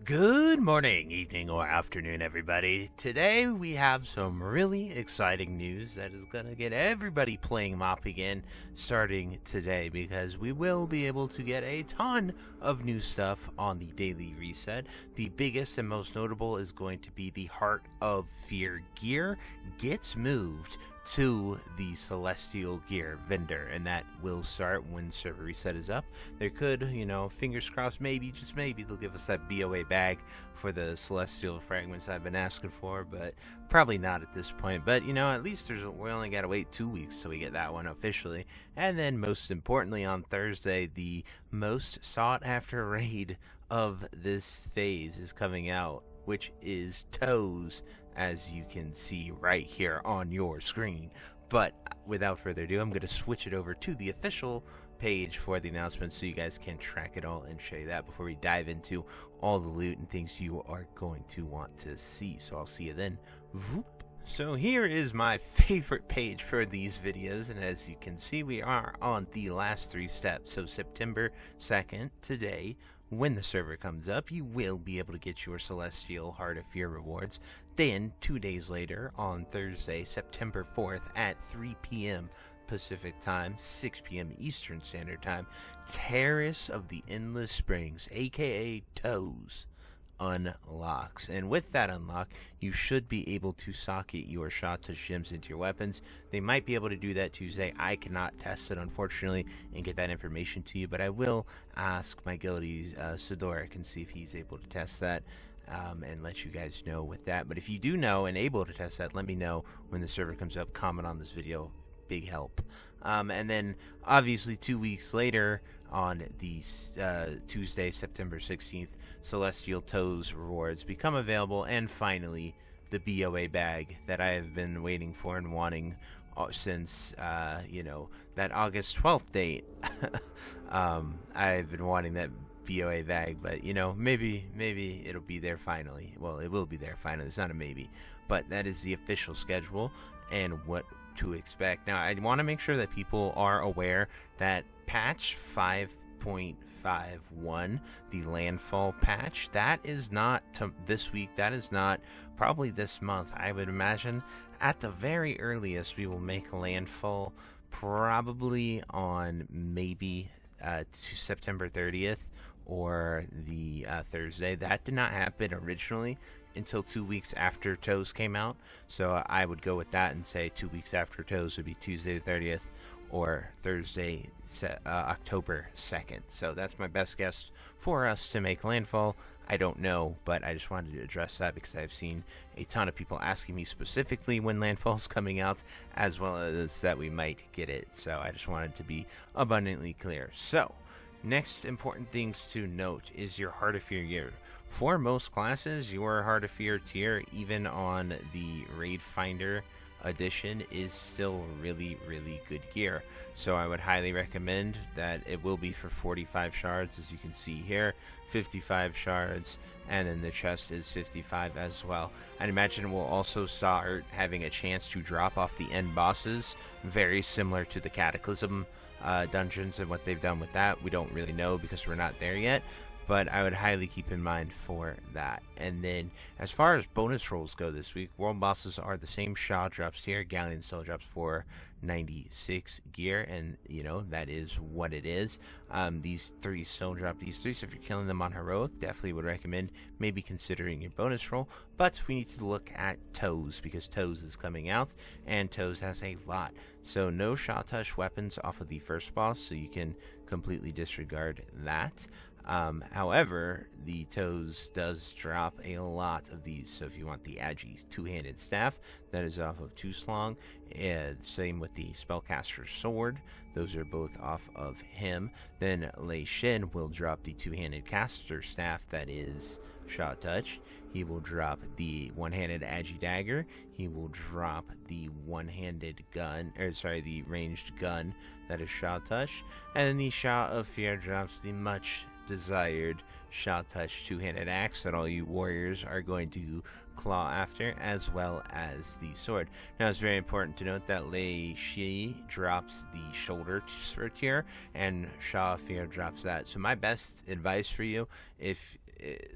Good morning, evening, or afternoon, everybody. Today we have some really exciting news that is going to get everybody playing MOP again starting today, because we will be able to get a ton of new stuff on the daily reset. The biggest and most notable is going to be the Heart of Fear gear gets moved to the Celestial Gear vendor, and that will start when server reset is up. There could, fingers crossed, maybe, just maybe, they'll give us that BOA bag for the Celestial fragments I've been asking for, but probably not at this point. But, at least we only gotta wait 2 weeks till we get that one officially. And then, most importantly, on Thursday, the most sought after raid of this phase is coming out, which is Toes, as you can see right here on your screen. But without further ado, I'm going to switch it over to the official page for the announcement so you guys can track it all and show you that before we dive into all the loot and things you are going to want to see. So I'll see you then. Voop. So here is my favorite page for these videos, and as you can see, we are on the last 3 steps. So September 2nd, today, when the server comes up, you will be able to get your Celestial Heart of Fear rewards. Then, 2 days later, on Thursday, September 4th at 3 p.m. Pacific Time, 6 p.m. Eastern Standard Time, Terrace of the Endless Springs, aka Toes, unlocks. And with that unlock, you should be able to socket your shot touch gems into your weapons. They might be able to do that Tuesday. I cannot test it, unfortunately, and get that information to you, but I will ask my guildie Sidoric and see if he's able to test that, and let you guys know with that. But if you do know and able to test that, let me know when the server comes up. Comment on this video. Big help. And then obviously 2 weeks later, on the Tuesday, September 16th, Celestial Toes rewards become available, and finally the BOA bag that I have been waiting for and wanting since that August 12th date. I've been wanting that BOA bag, but maybe it'll be there finally. Well, it will be there finally. It's not a maybe, but that is the official schedule and what to expect. Now, I want to make sure that people are aware that patch 5.51, the landfall patch, that is not this week. That is not probably this month. I would imagine at the very earliest we will make landfall probably on maybe to September 30th or the Thursday. That did not happen originally until 2 weeks after Toes came out, so I would go with that and say 2 weeks after Toes would be Tuesday the 30th or Thursday, October 2nd. So that's my best guess for us to make landfall. I don't know, but I just wanted to address that because I've seen a ton of people asking me specifically when landfall is coming out, as well as that we might get it. So I just wanted to be abundantly clear. So next important things to note is your Heart of Fear gear. For most classes, your Heart of Fear tier, even on the Raid Finder edition, is still really, really good gear. So I would highly recommend that. It will be for 45 shards, as you can see here, 55 shards, and then the chest is 55 as well. I'd imagine we'll also start having a chance to drop off the end bosses, very similar to the Cataclysm dungeons and what they've done with that. We don't really know because we're not there yet, but I would highly keep in mind for that. And then as far as bonus rolls go this week, world bosses are the same. Shaw drops here, Galleon still drops 496 gear, and that is what it is. These 3 still drop these 3, so if you're killing them on heroic, definitely would recommend maybe considering your bonus roll. But we need to look at Toes, because Toes is coming out, and Toes has a lot. So no shot touch weapons off of the first boss, so you can completely disregard that. However, the Toes does drop a lot of these. So if you want the Agi two-handed staff, that is off of Tuslong. Same with the Spellcaster Sword. Those are both off of him. Then Lei Shin will drop the two-handed caster staff that is shot touch. He will drop the one-handed Agi dagger. He will drop the one-handed gun, the ranged gun that is shot touch. And then the Shot of Fear drops the much desired shot touch two-handed axe that all you warriors are going to claw after, as well as the sword. Now it's very important to note that Lei Shi drops the shoulder sword tier and Shah of Fear drops that. So my best advice for you, if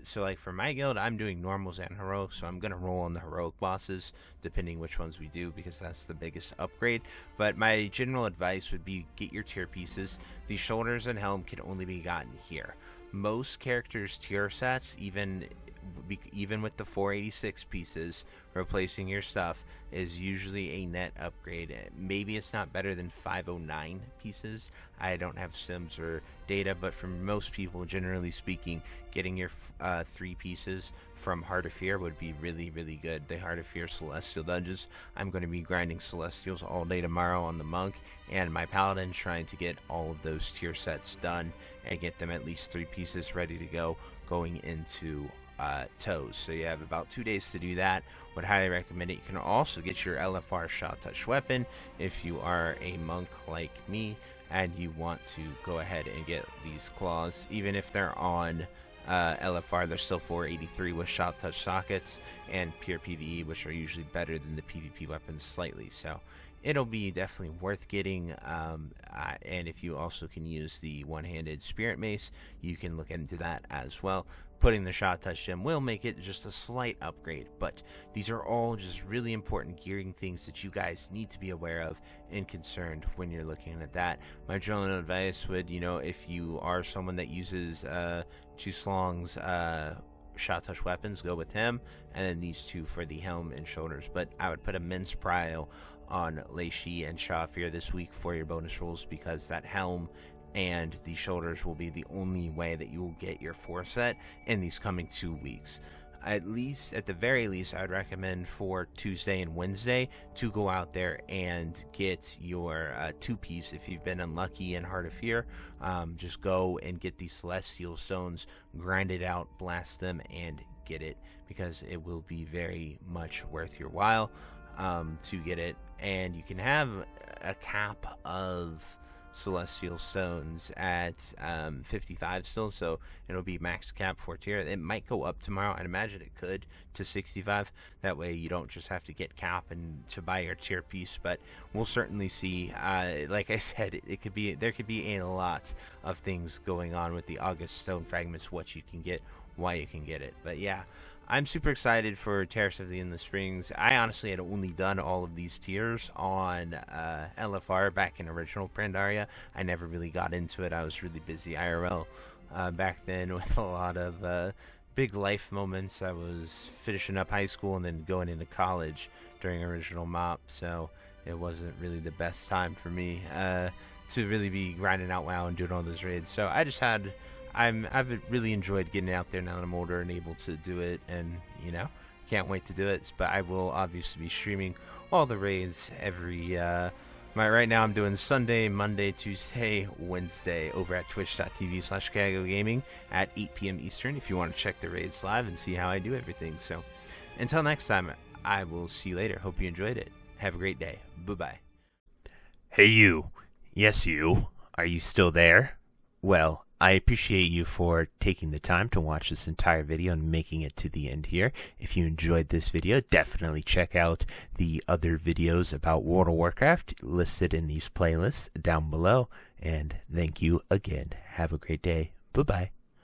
so like for my guild, I'm doing normals and heroics, so I'm gonna roll on the heroic bosses depending which ones we do, because that's the biggest upgrade. But my general advice would be get your tier pieces. The shoulders and helm can only be gotten here. Most characters' tier sets, even with the 486 pieces, replacing your stuff is usually a net upgrade. Maybe it's not better than 509 pieces. I don't have sims or data, but for most people, generally speaking, getting your 3 pieces from Heart of Fear would be really, really good. The Heart of Fear Celestial Dungeons. I'm going to be grinding Celestials all day tomorrow on the Monk and my Paladin, trying to get all of those tier sets done and get them at least 3 pieces ready to go going into toes. So you have about 2 days to do that. Would highly recommend it. You can also get your LFR shot touch weapon if you are a monk like me and you want to go ahead and get these claws. Even if they're on LFR, they're still 483 with shot touch sockets and pure PvE, which are usually better than the PvP weapons slightly. So it'll be definitely worth getting. And if you also can use the one-handed spirit mace, you can look into that as well. Putting the shot touch gem will make it just a slight upgrade, but these are all just really important gearing things that you guys need to be aware of and concerned when you're looking at that. My general advice would, if you are someone that uses Chuslong's shot touch weapons, go with him, and then these 2 for the helm and shoulders. But I would put a Mince Prio on Lei Shi and Shafir this week for your bonus rolls, because that helm and the shoulders will be the only way that you will get your 4 set in these coming 2 weeks. At the very least, I would recommend for Tuesday and Wednesday to go out there and get your 2-piece. If you've been unlucky in Heart of Fear, just go and get these Celestial Stones, grind it out, blast them, and get it, because it will be very much worth your while to get it. And you can have a cap of Celestial Stones at 55 still, so it'll be max cap for tier. It might go up tomorrow. I'd imagine it could to 65. That way you don't just have to get cap and to buy your tier piece, but we'll certainly see. Like I said, there could be a lot of things going on with the August Stone Fragments, what you can get, why you can get it. But yeah, I'm super excited for Terrace of the Endless Springs. I honestly had only done all of these tiers on LFR back in original Pandaria. I never really got into it. I was really busy IRL back then with a lot of big life moments. I was finishing up high school and then going into college during original MOP, so it wasn't really the best time for me to really be grinding out WoW and doing all those raids. So I've really enjoyed getting out there now that I'm older and able to do it, and can't wait to do it. But I will obviously be streaming all the raids every right now I'm doing Sunday, Monday, Tuesday, Wednesday over at twitch.tv/ChicagoGaming at 8 p.m. Eastern if you want to check the raids live and see how I do everything. So until next time, I will see you later. Hope you enjoyed it. Have a great day. Bye-bye. Hey you. Yes you. Are you still there? Well, I appreciate you for taking the time to watch this entire video and making it to the end here. If you enjoyed this video, definitely check out the other videos about World of Warcraft listed in these playlists down below. And thank you again. Have a great day. Bye-bye.